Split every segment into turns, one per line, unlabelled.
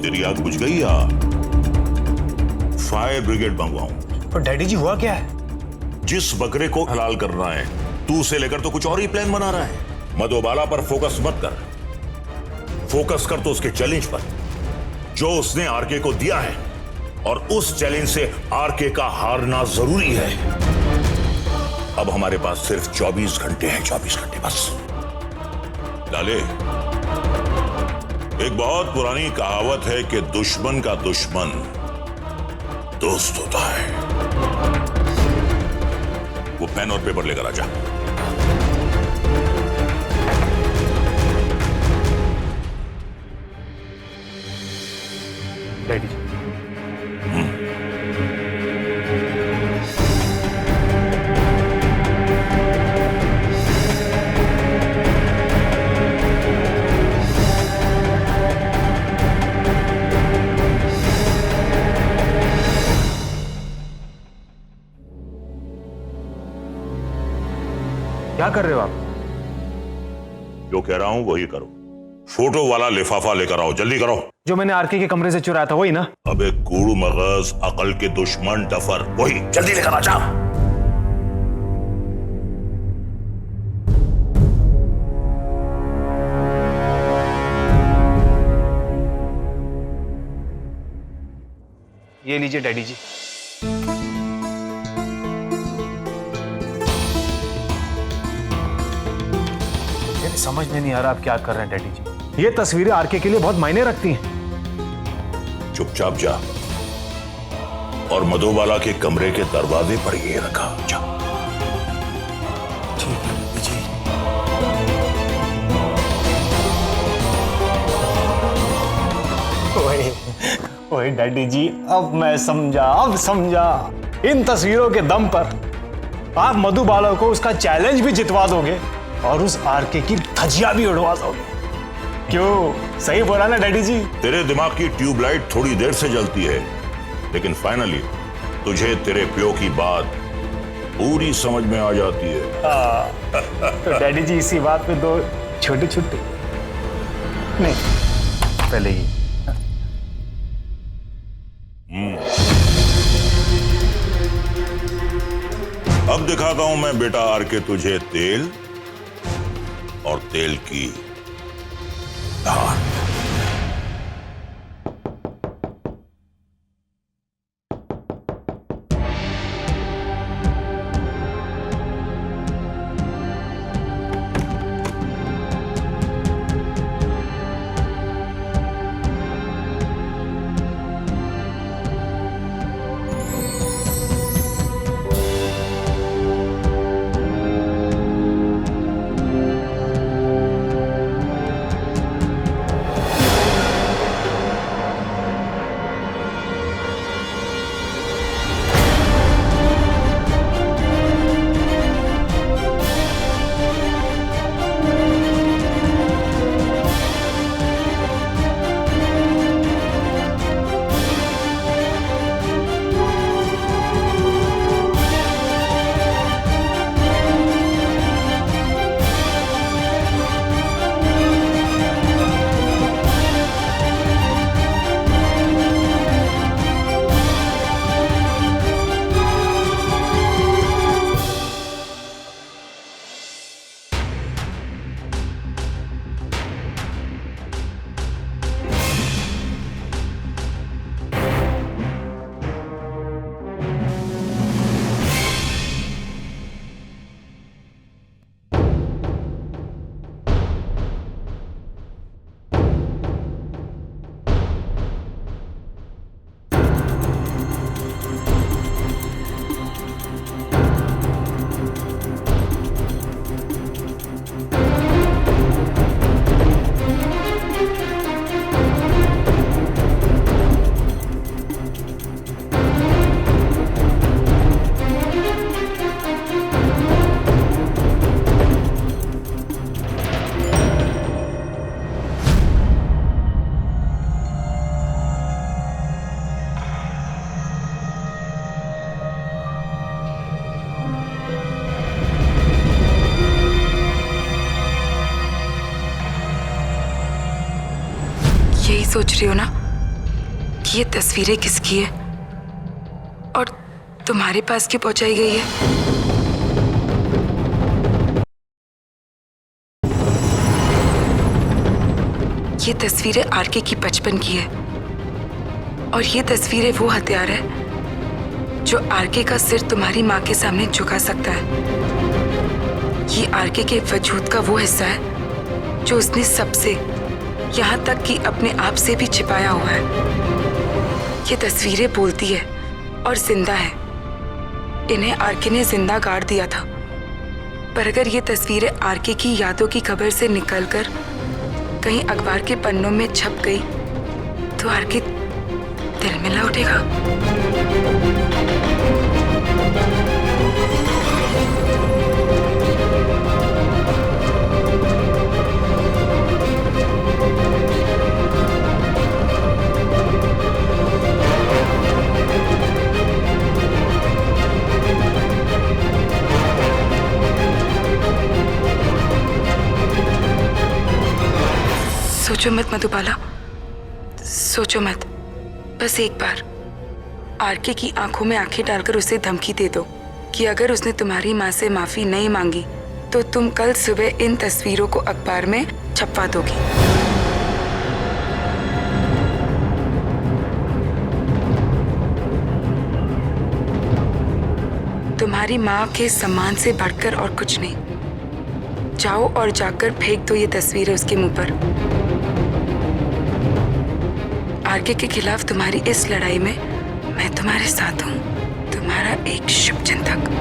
तेरी आग बुझ गई या फायर ब्रिगेड मंगवाऊं?
पर डैडी जी हुआ क्या है?
जिस बकरे को हलाल करना है तू उसे लेकर तो कुछ और ही प्लान बना रहा है। मधुबाला पर फोकस मत कर, फोकस कर तो उसके चैलेंज पर जो उसने आरके को दिया है, और उस चैलेंज से आरके का हारना जरूरी है। अब हमारे पास सिर्फ 24 घंटे हैं, 24 घंटे बस। डाले, एक बहुत पुरानी कहावत है कि दुश्मन का दुश्मन दोस्त होता है। वो पेन और पेपर लेकर आजा।
डैडी जी, क्या कर रहे हो आप?
जो कह रहा हूं वही करो। फोटो वाला लिफाफा लेकर आओ, जल्दी करो।
जो मैंने आरके के कमरे से चुराया था वही ना?
अबे कूड़ू मगज, अकल के दुश्मन टफर, वही जल्दी लेकर आ जा।
ये लीजिए डैडी जी। समझ में नहीं आ रहा आप क्या कर रहे हैं डैडी जी। ये तस्वीरें आरके के लिए बहुत मायने रखती हैं।
चुपचाप जा और मधुबाला के कमरे के दरवाजे पर ये रखा। जा।
ठीक है डैडी जी। ओए डैडी जी, अब मैं समझा, अब समझा। इन तस्वीरों के दम पर आप मधुबाला को उसका चैलेंज भी जितवा दोगे और उस आरके की धज्जियां भी उड़वा दोगे। क्यों, सही बोला ना डैडी जी?
तेरे दिमाग की ट्यूबलाइट थोड़ी देर से जलती है, लेकिन फाइनली तुझे तेरे प्यो की बात पूरी समझ में आ जाती है।
तो डैडी जी इसी बात पे दो छोटे छोटे नहीं, पहले ही।
अब दिखाता हूं मैं बेटा आरके तुझे तेल और तेल की धार।
यही सोच रही हो ना ये तस्वीरें किसकी है और तुम्हारे पास क्यों पहुंचाई गई है? ये तस्वीरें आरके की बचपन की है और ये तस्वीरें वो हथियार है जो आरके का सिर तुम्हारी माँ के सामने झुका सकता है। ये आरके के वजूद का वो हिस्सा है जो उसने सबसे, यहाँ तक कि अपने आप से भी छिपाया हुआ है। ये तस्वीरें बोलती है और जिंदा है। इन्हें आरके ने जिंदा गाड़ दिया था, पर अगर ये तस्वीरें आरके की यादों की खबर से निकलकर कहीं अखबार के पन्नों में छप गई तो आरके दिल में ला उठेगा। सोचो मत मधुबाला, सोचो मत। बस एक बार आरके की आंखों में आंखें डालकर उसे धमकी दे दो कि अगर उसने तुम्हारी माँ से माफी नहीं मांगी तो तुम कल सुबह इन तस्वीरों को अखबार में छपवा दोगी। तुम्हारी माँ के सम्मान से बढ़कर और कुछ नहीं। जाओ और जाकर फेंक दो ये तस्वीरें उसके मुंह पर। आरके के खिलाफ तुम्हारी इस लड़ाई में मैं तुम्हारे साथ हूं, तुम्हारा एक शुभचिंतक।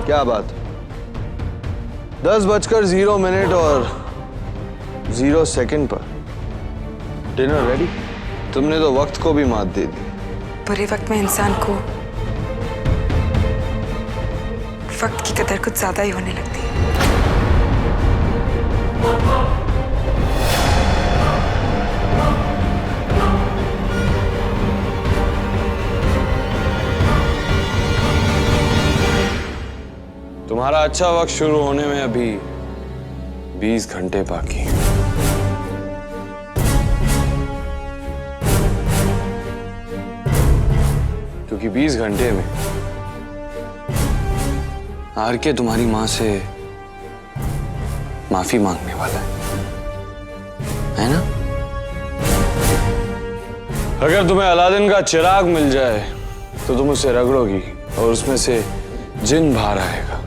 क्या बात? 10:0 और 0 सेकंड पर डिनर रेडी? तुमने तो वक्त को भी मात दे दी।
बुरे वक्त में इंसान को वक्त की कदर कुछ ज्यादा ही होने लगती है।
तुम्हारा अच्छा वक्त शुरू होने में अभी 20 घंटे बाकी हैं। क्योंकि 20 घंटे में आरके तुम्हारी मां से माफी मांगने वाला है ना? अगर तुम्हें अलादीन का चिराग मिल जाए तो तुम उसे रगड़ोगी और उसमें से जिन बाहर आएगा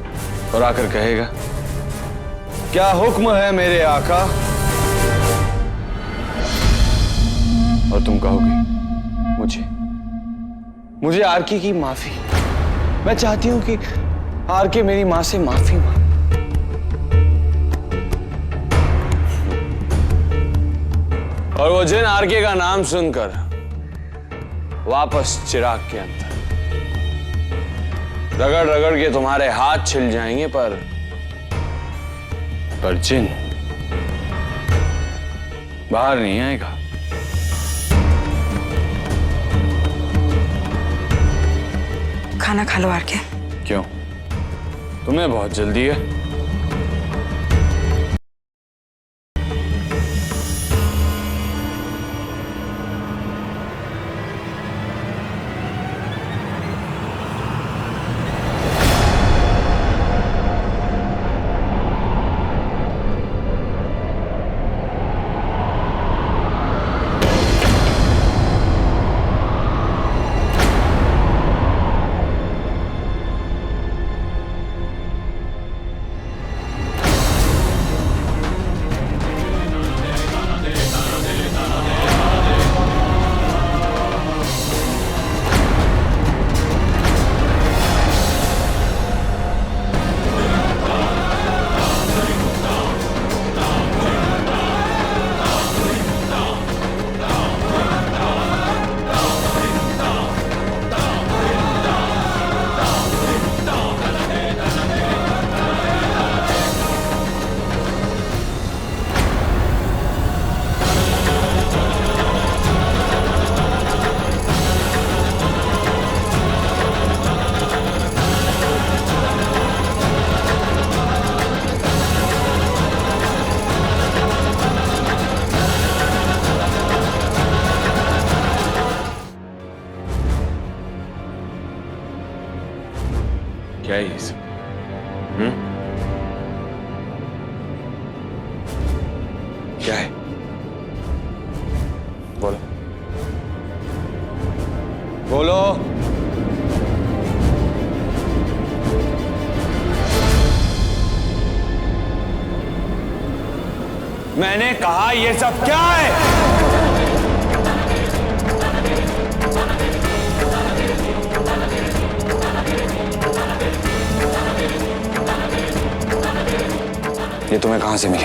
और आकर कहेगा, क्या हुक्म है मेरे आका? और तुम कहोगे, मुझे आरके की माफी। मैं चाहती हूं कि आरके मेरी मां से माफी मांगे। और वो जिन आरके का नाम सुनकर वापस चिराग के अंदर रगड़ रगड़ के तुम्हारे हाथ छिल जाएंगे, पर जिन बाहर नहीं आएगा।
खाना खा लो आरके।
क्यों? तुम्हें बहुत जल्दी है? क्या है ये सब? क्या है? बोलो बोलो। मैंने कहा ये सब क्या है? ये तुम्हें कहां से मिली?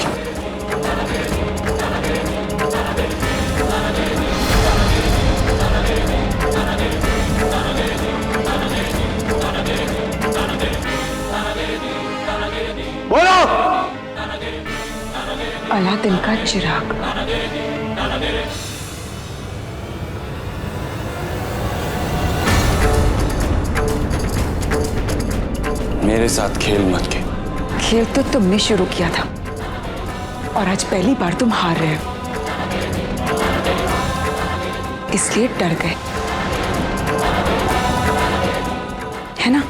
बोलो।
अलादीन का चिराग।
मेरे साथ खेल मत खेल।
खेल तो तुमने शुरू किया था और आज पहली बार तुम हार रहे हो, इसलिए डर गए, है ना?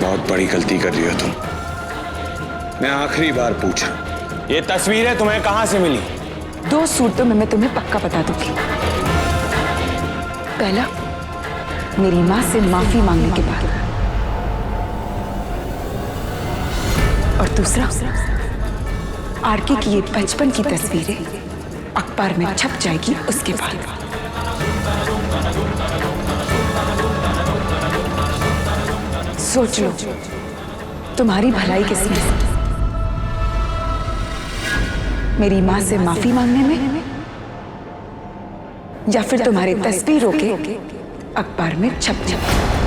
बहुत बड़ी गलती कर रही हो तुम। मैं आखिरी बार पूछ रहा हूं, ये तस्वीरें तुम्हें कहां से मिली?
2 सूरतों में मैं तुम्हें पक्का बता दूंगी। पहला, मेरी मां से माफी मांगने के बाद, और दूसरा, आरके की ये बचपन की तस्वीरें अखबार में छप जाएगी उसके बाद। सोच लो, तुम्हारी भलाई किसमें? मेरी मां से माफी मांगने में, या फिर तुम्हारी तस्वीरों के अखबार में छपने में?